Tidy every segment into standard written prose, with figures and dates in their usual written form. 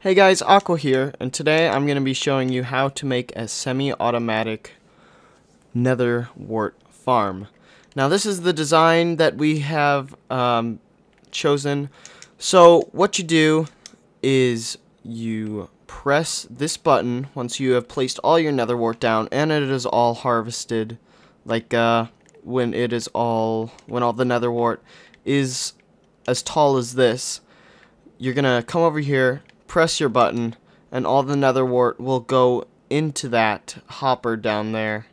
Hey guys, Aqua here, and today I'm going to be showing you how to make a semi-automatic NETHERWART farm. Now this is the design that we have chosen. So what you do is you press this button once you have placed all your NETHERWART down and it is all harvested, like when all the NETHERWART is as tall as this. You're going to come over here, press your button, and all the NETHERWART will go into that hopper down there.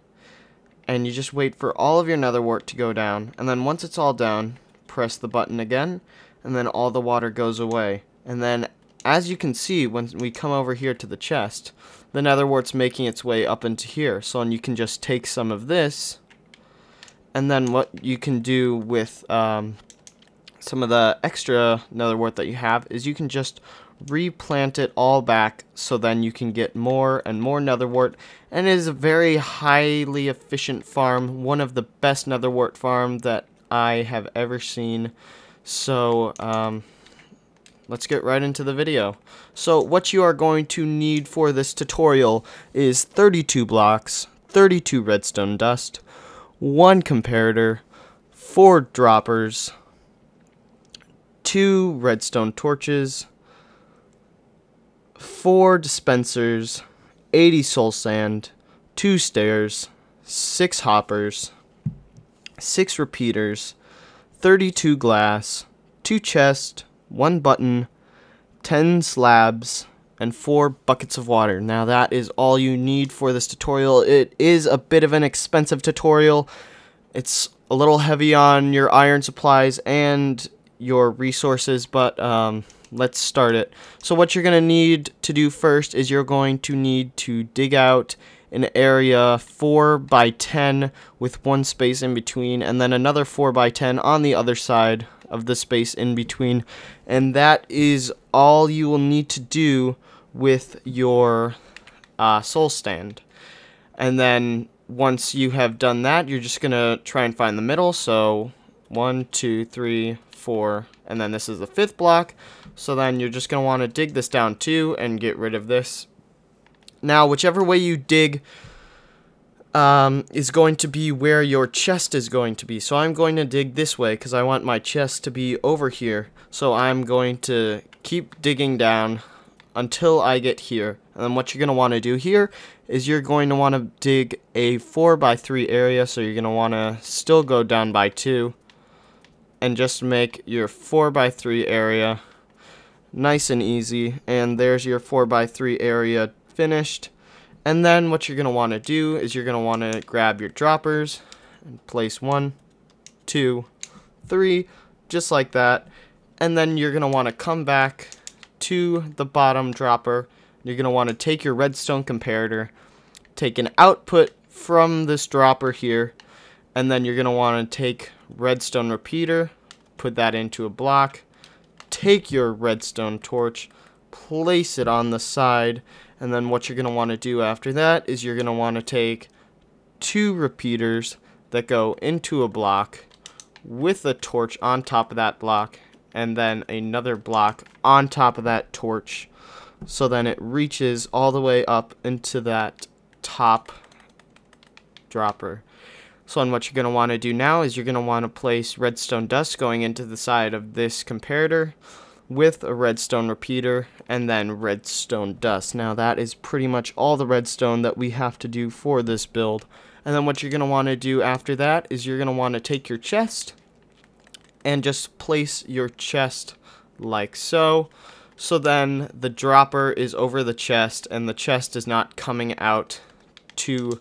And you just wait for all of your NETHERWART to go down, and then once it's all down, press the button again, and then all the water goes away. And then, as you can see, when we come over here to the chest, the NETHERWART's making its way up into here. So you can just take some of this, and then what you can do with some of the extra NETHERWART that you have is you can just replant it all back, so then you can get more and more NETHERWART, and it is a very highly efficient farm, one of the best NETHERWART farm that I have ever seen. So let's get right into the video. So what you are going to need for this tutorial is 32 blocks, 32 redstone dust, 1 comparator, 4 droppers, 2 redstone torches, 4 dispensers, 80 soul sand, 2 stairs, 6 hoppers, 6 repeaters, 32 glass, 2 chests, 1 button, 10 slabs, and 4 buckets of water. Now that is all you need for this tutorial. It is a bit of an expensive tutorial. It's a little heavy on your iron supplies and your resources, but let's start it. So what you're going to need to do first is you're going to need to dig out an area 4 by 10 with 1 space in between, and then another 4 by 10 on the other side of the space in between. And that is all you will need to do with your soul stand. And then once you have done that, you're just going to try and find the middle. So 1, 2, 3, 4, and then this is the 5th block. So then you're just going to want to dig this down too and get rid of this. Now whichever way you dig is going to be where your chest is going to be. So I'm going to dig this way because I want my chest to be over here. So I'm going to keep digging down until I get here. And then what you're going to want to do here is you're going to want to dig a 4 by 3 area. So you're going to want to still go down by 2 and just make your 4 by 3 area nice and easy. And there's your 4 by 3 area finished. And then what you're going to want to do is you're going to want to grab your droppers and place 1, 2, 3, just like that. And then you're going to want to come back to the bottom dropper. You're going to want to take your redstone comparator, take an output from this dropper here, and then you're going to want to take redstone repeater, put that into a block, take your redstone torch, place it on the side, and then what you're going to want to do after that is you're going to want to take 2 repeaters that go into a block with a torch on top of that block, and then another block on top of that torch, so then it reaches all the way up into that top dropper. So and what you're going to want to do now is you're going to want to place redstone dust going into the side of this comparator with a redstone repeater and then redstone dust. Now that is pretty much all the redstone that we have to do for this build. And then what you're going to want to do after that is you're going to want to take your chest and just place your chest like so. So then the dropper is over the chest and the chest is not coming out to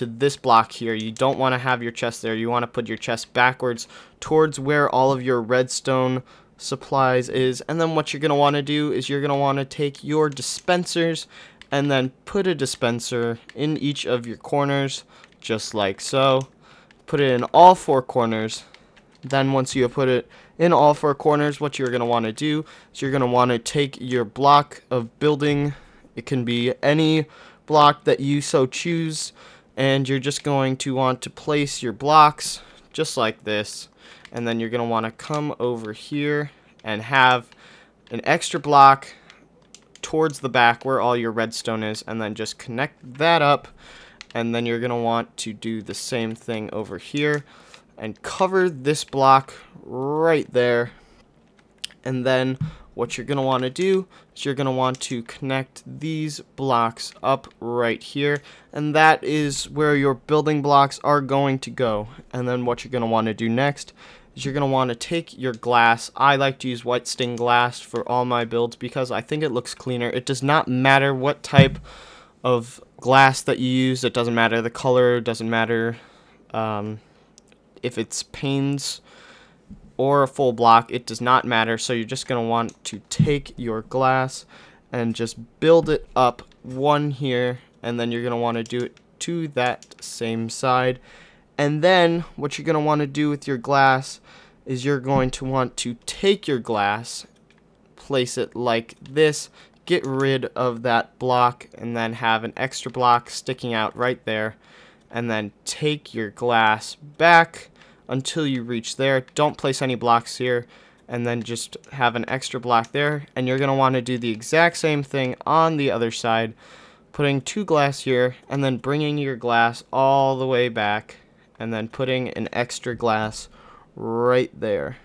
this block here. You don't want to have your chest there. You want to put your chest backwards towards where all of your redstone supplies is. And then what you're going to want to do is you're going to want to take your dispensers and then put a dispenser in each of your corners, just like so. Put it in all 4 corners. Then once you have put it in all 4 corners, what you're going to want to do is you're going to want to take your block of building. It can be any block that you so choose, and you're just going to want to place your blocks just like this, and then you're going to want to come over here and have an extra block towards the back where all your redstone is, and then just connect that up. And then you're going to want to do the same thing over here and cover this block right there. And then what you're going to want to do is you're going to want to connect these blocks up right here, and that is where your building blocks are going to go. And then what you're going to want to do next is you're going to want to take your glass. I like to use white stained glass for all my builds because I think it looks cleaner. It does not matter what type of glass that you use. It doesn't matter the color. It doesn't matter if it's panes or a full block. It does not matter. So you're just going to want to take your glass and just build it up one here, and then you're going to want to do it to that same side. And then what you're going to want to do with your glass is you're going to want to take your glass, place it like this, get rid of that block, and then have an extra block sticking out right there, and then take your glass back until you reach there. Don't place any blocks here, and then just have an extra block there. And you're going to want to do the exact same thing on the other side, putting 2 glass here, and then bringing your glass all the way back, and then putting an extra glass right there.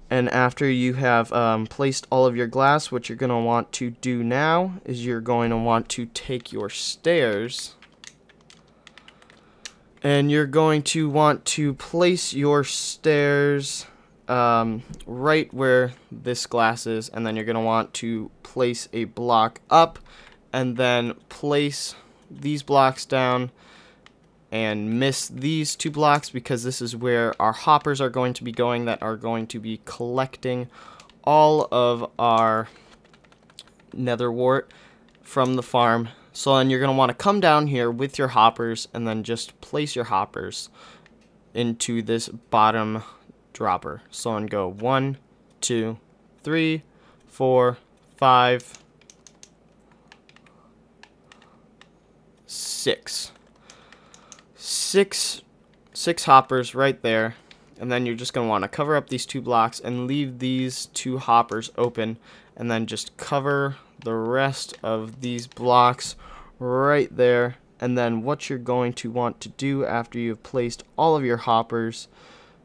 And after you have placed all of your glass, what you're going to want to do now is you're going to want to take your stairs, and you're going to want to place your stairs right where this glass is, and then you're going to want to place a block up, and then place these blocks down, and miss these 2 blocks because this is where our hoppers are going to be going that are going to be collecting all of our netherwart from the farm. So then you're going to want to come down here with your hoppers and then just place your hoppers into this bottom dropper. So then go 1, 2, 3, 4, 5, 6. Six hoppers right there, and then you're just going to want to cover up these 2 blocks and leave these 2 hoppers open, and then just cover the rest of these blocks right there. And then what you're going to want to do after you've placed all of your hoppers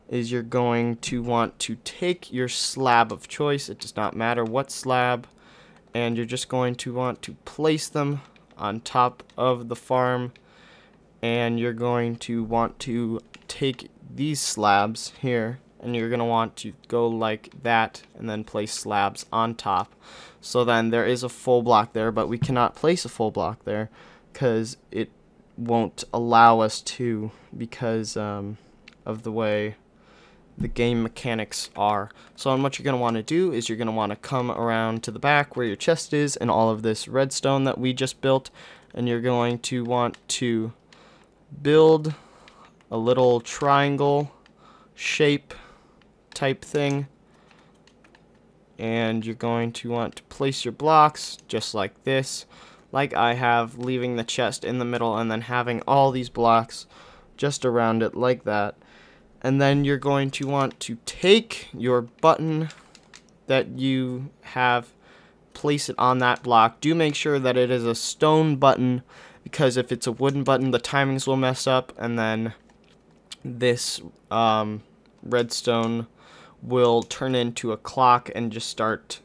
is you're going to want to take your slab of choice. It does not matter what slab, and you're just going to want to place them on top of the farm. And you're going to want to take these slabs here, and you're going to want to go like that and then place slabs on top. So then there is a full block there, but we cannot place a full block there because it won't allow us to, because of the way the game mechanics are. So then what you're going to want to do is you're going to want to come around to the back where your chest is and all of this redstone that we just built, and you're going to want to build a little triangle shape type thing, and you're going to want to place your blocks just like this, like I have, leaving the chest in the middle and then having all these blocks just around it like that. And then you're going to want to take your button that you have, place it on that block. Do make sure that it is a stone button, because if it's a wooden button, the timings will mess up, and then this redstone will turn into a clock and just start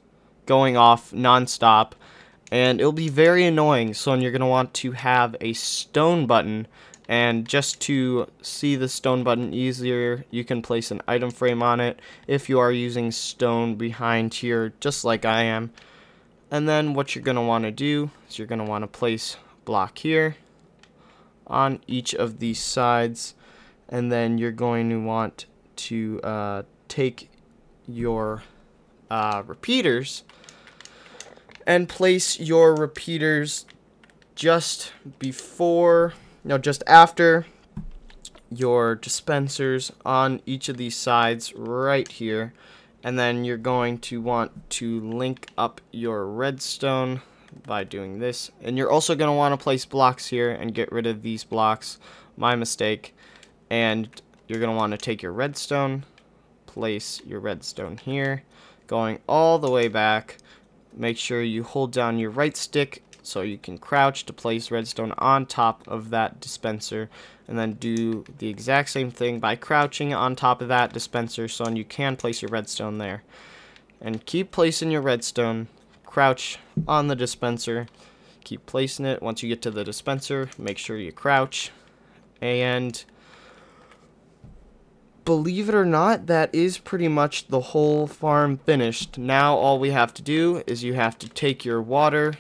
going off non-stop, and it'll be very annoying. So you're going to want to have a stone button, and just to see the stone button easier, you can place an item frame on it if you are using stone behind here, just like I am. And then what you're going to want to do is you're going to want to place block here on each of these sides, and then you're going to want to take your repeaters and place your repeaters just after your dispensers on each of these sides right here. And then you're going to want to link up your redstone by doing this, and you're also going to want to place blocks here and get rid of these blocks, my mistake. And you're going to want to take your redstone, place your redstone here, going all the way back. Make sure you hold down your right stick so you can crouch to place redstone on top of that dispenser, and then do the exact same thing by crouching on top of that dispenser so you can place your redstone there. And keep placing your redstone, crouch on the dispenser, keep placing it. Once you get to the dispenser, make sure you crouch, and believe it or not, that is pretty much the whole farm finished. Now all we have to do is you have to take your water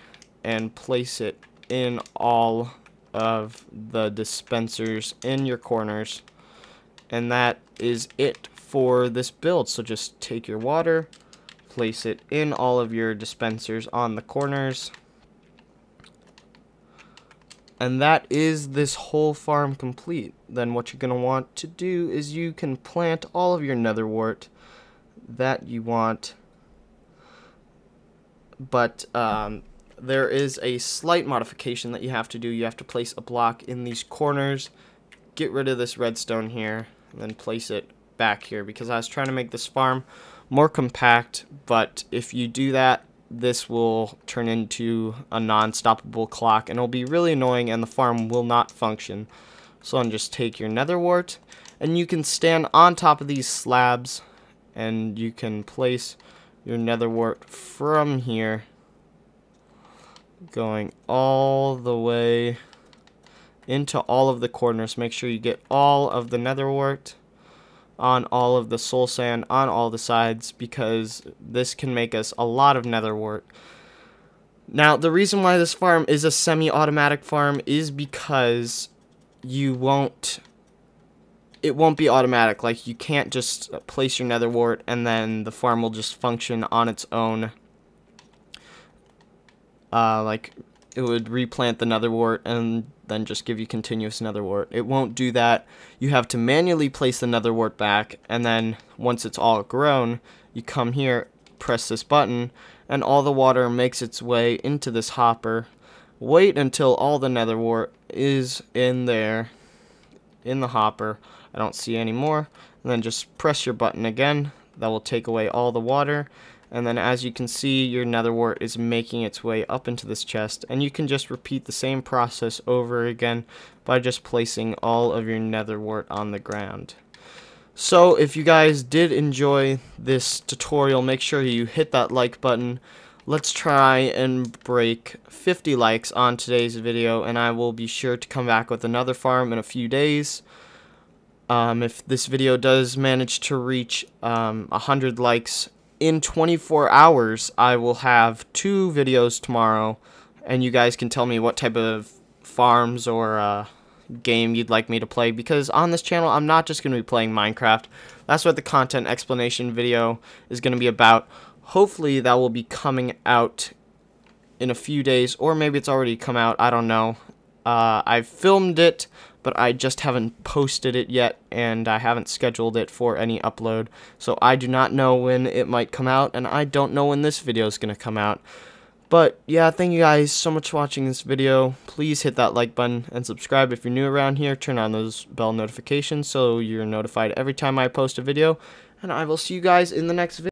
and place it in all of the dispensers in your corners, and that is it for this build. So just take your water, place it in all of your dispensers on the corners, and that is this whole farm complete. Then what you're going to want to do is you can plant all of your netherwart that you want, but there is a slight modification that you have to do. You have to place a block in these corners, get rid of this redstone here, and then place it back here, because I was trying to make this farm more compact, but if you do that, this will turn into a non-stoppable clock, and it'll be really annoying, and the farm will not function. So just take your netherwart, and you can stand on top of these slabs, and you can place your netherwart from here, going all the way into all of the corners. Make sure you get all of the netherwart on all of the soul sand on all the sides, because this can make us a lot of netherwart. Now, the reason why this farm is a semi-automatic farm is because it won't be automatic. Like, you can't just place your netherwart and then the farm will just function on its own. Like, it would replant the netherwart and then just give you continuous netherwart. It won't do that. You have to manually place the netherwart back, and then once it's all grown, you come here, press this button, and all the water makes its way into this hopper. Wait until all the netherwart is in there, in the hopper. I don't see any more. And then just press your button again. That will take away all the water. And then as you can see, your netherwart is making its way up into this chest, and you can just repeat the same process over again by just placing all of your netherwart on the ground. So if you guys did enjoy this tutorial, make sure you hit that like button. Let's try and break 50 likes on today's video, and I will be sure to come back with another farm in a few days. If this video does manage to reach 100 likes in 24 hours, I will have 2 videos tomorrow, and you guys can tell me what type of farms or game you'd like me to play, because on this channel I'm not just going to be playing Minecraft. That's what the content explanation video is going to be about. Hopefully that will be coming out in a few days, or maybe it's already come out, I don't know. I've filmed it, but I just haven't posted it yet, and I haven't scheduled it for any upload, so I do not know when it might come out, and I don't know when this video is going to come out. But yeah, thank you guys so much for watching this video. Please hit that like button and subscribe if you're new around here. Turn on those bell notifications so you're notified every time I post a video, and I will see you guys in the next video.